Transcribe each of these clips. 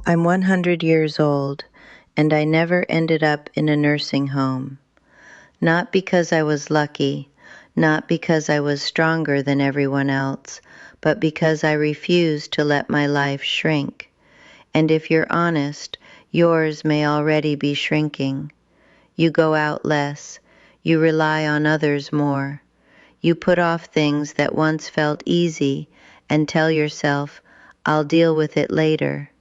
I'm 100 years old, and I never ended up in a nursing home. Not because I was lucky, not because I was stronger than everyone else, but because I refused to let my life shrink. And if you're honest, yours may already be shrinking. You go out less, you rely on others more. You put off things that once felt easy and tell yourself, I'll deal with it later.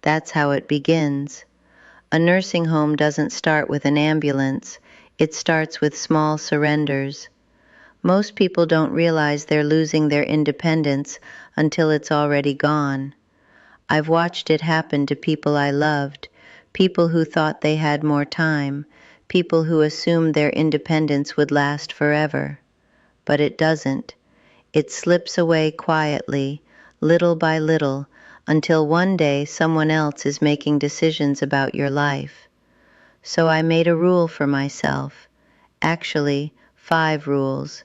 That's how it begins. A nursing home doesn't start with an ambulance, it starts with small surrenders. Most people don't realize they're losing their independence until it's already gone. I've watched it happen to people I loved, people who thought they had more time, people who assumed their independence would last forever. But it doesn't. It slips away quietly, little by little, until one day someone else is making decisions about your life. So I made a rule for myself. Actually, 5 rules.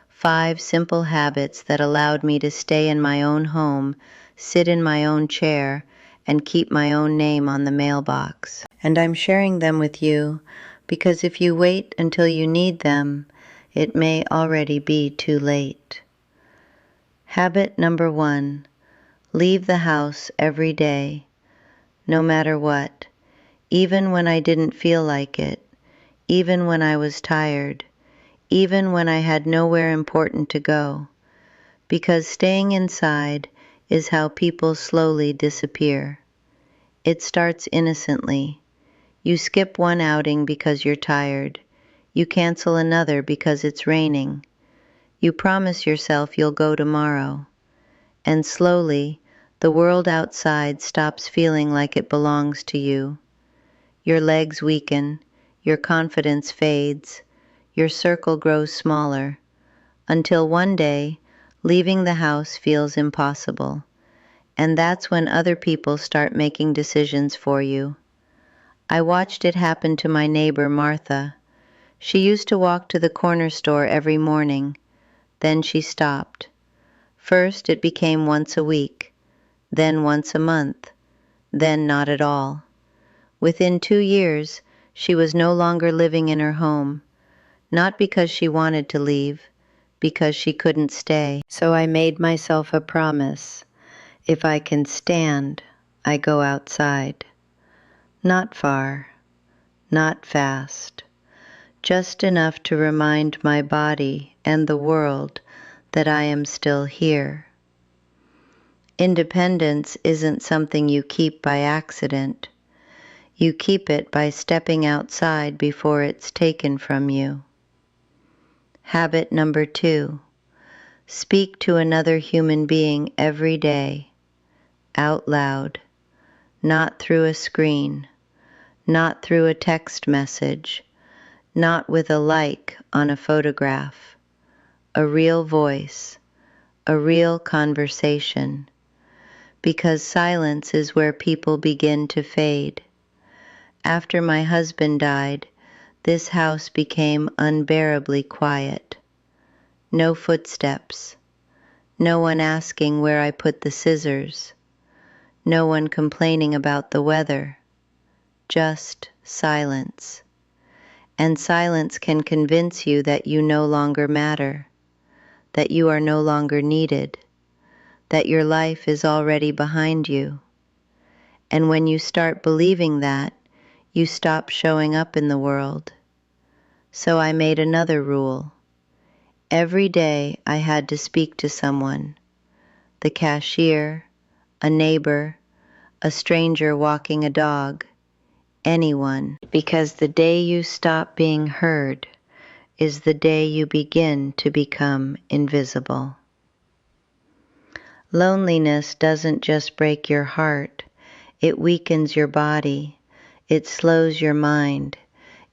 5 simple habits that allowed me to stay in my own home, sit in my own chair, and keep my own name on the mailbox. And I'm sharing them with you because if you wait until you need them, it may already be too late. Habit number 1. Leave the house every day, no matter what, even when I didn't feel like it, even when I was tired, even when I had nowhere important to go, because staying inside is how people slowly disappear. It starts innocently. You skip one outing because you're tired. You cancel another because it's raining. You promise yourself you'll go tomorrow. And slowly, the world outside stops feeling like it belongs to you. Your legs weaken, your confidence fades, your circle grows smaller, until one day, leaving the house feels impossible. And that's when other people start making decisions for you. I watched it happen to my neighbor, Martha. She used to walk to the corner store every morning. Then she stopped. First, it became once a week, then once a month, then not at all. Within 2 years, she was no longer living in her home, not because she wanted to leave, because she couldn't stay. So I made myself a promise. If I can stand, I go outside. Not far, not fast, just enough to remind my body and the world that I am still here. Independence isn't something you keep by accident. You keep it by stepping outside before it's taken from you. Habit number 2. Speak to another human being every day, out loud, not through a screen, not through a text message, not with a like on a photograph. A real voice, a real conversation. Because silence is where people begin to fade. After my husband died, this house became unbearably quiet. No footsteps. No one asking where I put the scissors. No one complaining about the weather. Just silence. And silence can convince you that you no longer matter, that you are no longer needed, that your life is already behind you. And when you start believing that, you stop showing up in the world. So I made another rule. Every day I had to speak to someone, the cashier, a neighbor, a stranger walking a dog, anyone, because the day you stop being heard is the day you begin to become invisible. Loneliness doesn't just break your heart, it weakens your body, it slows your mind,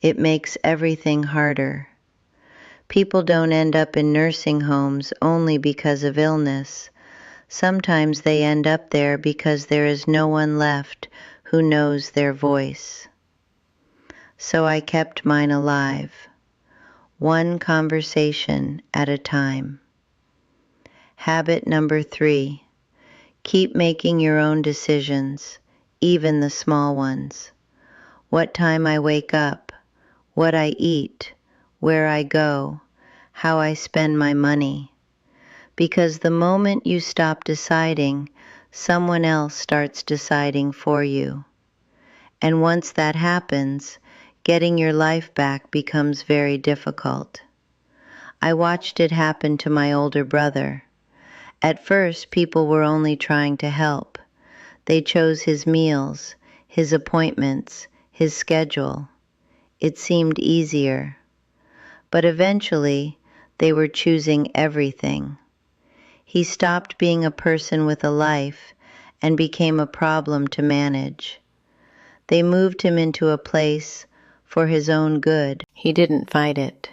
it makes everything harder. People don't end up in nursing homes only because of illness. Sometimes they end up there because there is no one left who knows their voice. So I kept mine alive, one conversation at a time. Habit number 3, keep making your own decisions, even the small ones. What time I wake up, what I eat, where I go, how I spend my money. Because the moment you stop deciding, someone else starts deciding for you. And once that happens, getting your life back becomes very difficult. I watched it happen to my older brother. At first, people were only trying to help. They chose his meals, his appointments, his schedule. It seemed easier. But eventually, they were choosing everything. He stopped being a person with a life and became a problem to manage. They moved him into a place for his own good. He didn't fight it.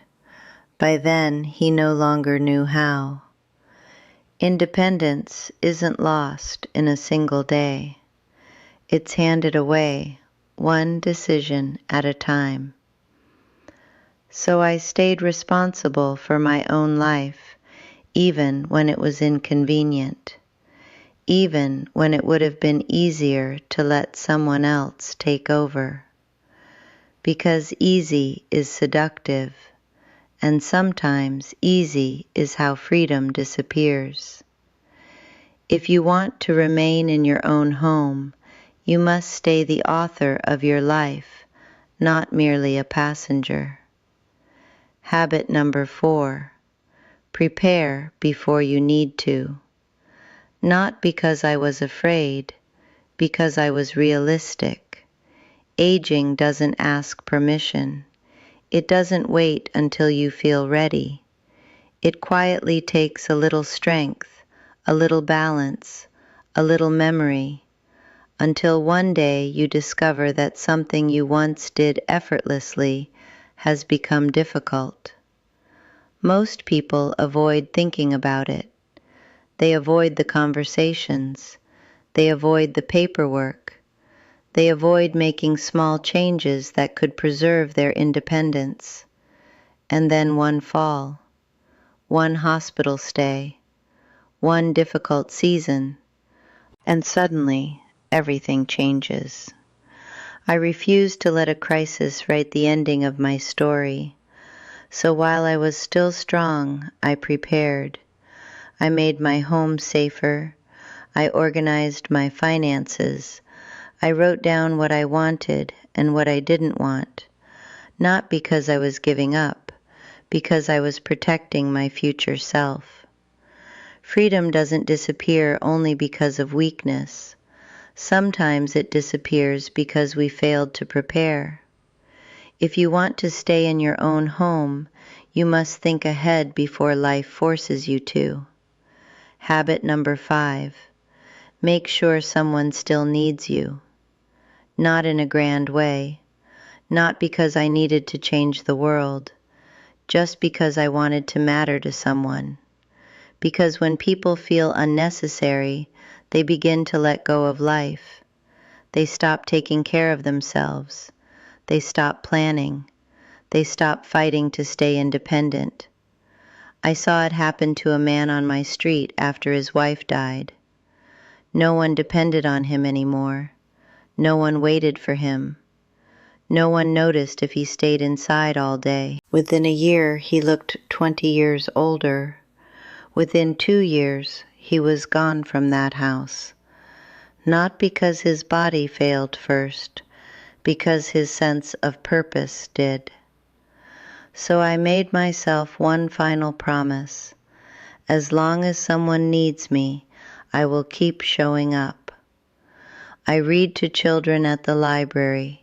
By then, he no longer knew how. Independence isn't lost in a single day. It's handed away, one decision at a time. So I stayed responsible for my own life, even when it was inconvenient, even when it would have been easier to let someone else take over. Because easy is seductive, and sometimes easy is how freedom disappears. If you want to remain in your own home, you must stay the author of your life, not merely a passenger. Habit number 4, prepare before you need to. Not because I was afraid, because I was realistic. Aging doesn't ask permission. It doesn't wait until you feel ready. It quietly takes a little strength, a little balance, a little memory, until one day you discover that something you once did effortlessly has become difficult. Most people avoid thinking about it. They avoid the conversations. They avoid the paperwork. They avoid making small changes that could preserve their independence. And then one fall, one hospital stay, one difficult season, and suddenly everything changes. I refused to let a crisis write the ending of my story. So while I was still strong, I prepared. I made my home safer. I organized my finances. I wrote down what I wanted and what I didn't want, not because I was giving up, because I was protecting my future self. Freedom doesn't disappear only because of weakness. Sometimes it disappears because we failed to prepare. If you want to stay in your own home, you must think ahead before life forces you to. Habit number 5, make sure someone still needs you. Not in a grand way, not because I needed to change the world, just because I wanted to matter to someone. Because when people feel unnecessary, they begin to let go of life. They stop taking care of themselves. They stop planning. They stop fighting to stay independent. I saw it happen to a man on my street after his wife died. No one depended on him anymore. No one waited for him. No one noticed if he stayed inside all day. Within a year, he looked 20 years older. Within 2 years, he was gone from that house. Not because his body failed first, because his sense of purpose did. So I made myself one final promise. As long as someone needs me, I will keep showing up. I read to children at the library.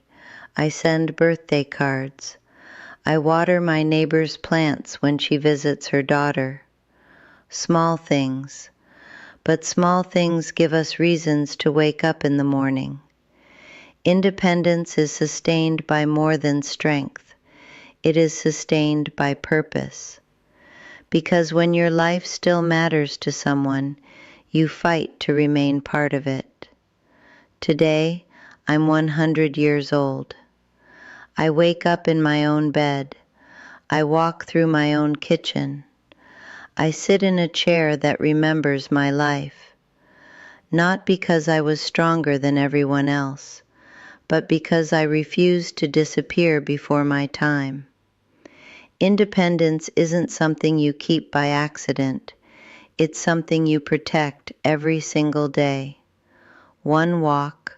I send birthday cards. I water my neighbor's plants when she visits her daughter. Small things. But small things give us reasons to wake up in the morning. Independence is sustained by more than strength. It is sustained by purpose. Because when your life still matters to someone, you fight to remain part of it. Today, I'm 100 years old. I wake up in my own bed. I walk through my own kitchen. I sit in a chair that remembers my life. not because I was stronger than everyone else, but because I refused to disappear before my time. Independence isn't something you keep by accident. It's something you protect every single day. One walk,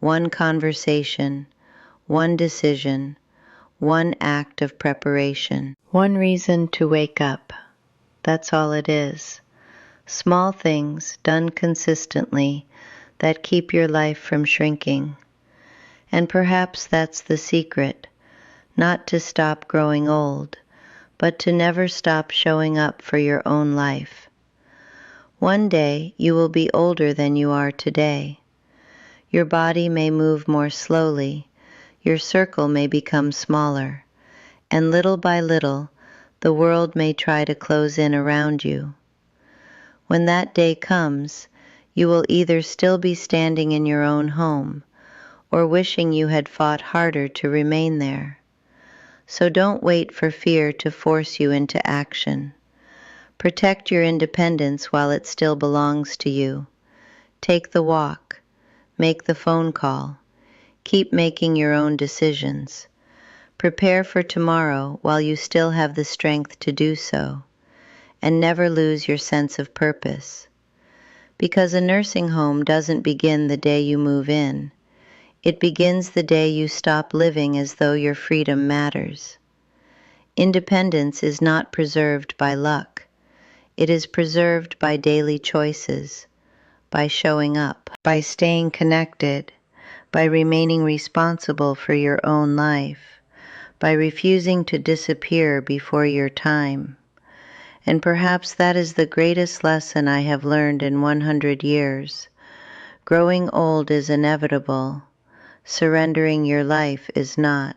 one conversation, one decision, one act of preparation. One reason to wake up. That's all it is. Small things done consistently that keep your life from shrinking. And perhaps that's the secret, not to stop growing old, but to never stop showing up for your own life. One day you will be older than you are today. Your body may move more slowly, your circle may become smaller, and little by little the world may try to close in around you. When that day comes, you will either still be standing in your own home or wishing you had fought harder to remain there. So don't wait for fear to force you into action. Protect your independence while it still belongs to you. Take the walk. Make the phone call. Keep making your own decisions. Prepare for tomorrow while you still have the strength to do so. And never lose your sense of purpose. Because a nursing home doesn't begin the day you move in. It begins the day you stop living as though your freedom matters. Independence is not preserved by luck. It is preserved by daily choices, by showing up, by staying connected, by remaining responsible for your own life, by refusing to disappear before your time. And perhaps that is the greatest lesson I have learned in 100 years. Growing old is inevitable. Surrendering your life is not.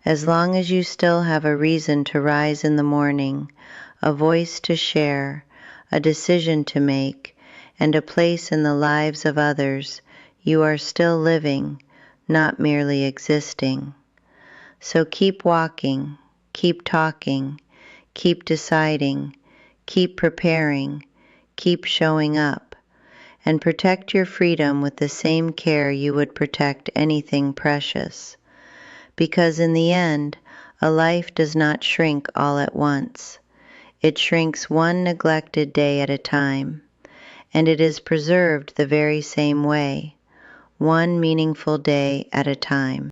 As long as you still have a reason to rise in the morning, a voice to share, a decision to make, and a place in the lives of others, you are still living, not merely existing. So keep walking, keep talking, keep deciding, keep preparing, keep showing up, and protect your freedom with the same care you would protect anything precious. Because in the end, a life does not shrink all at once. It shrinks one neglected day at a time, and it is preserved the very same way, one meaningful day at a time.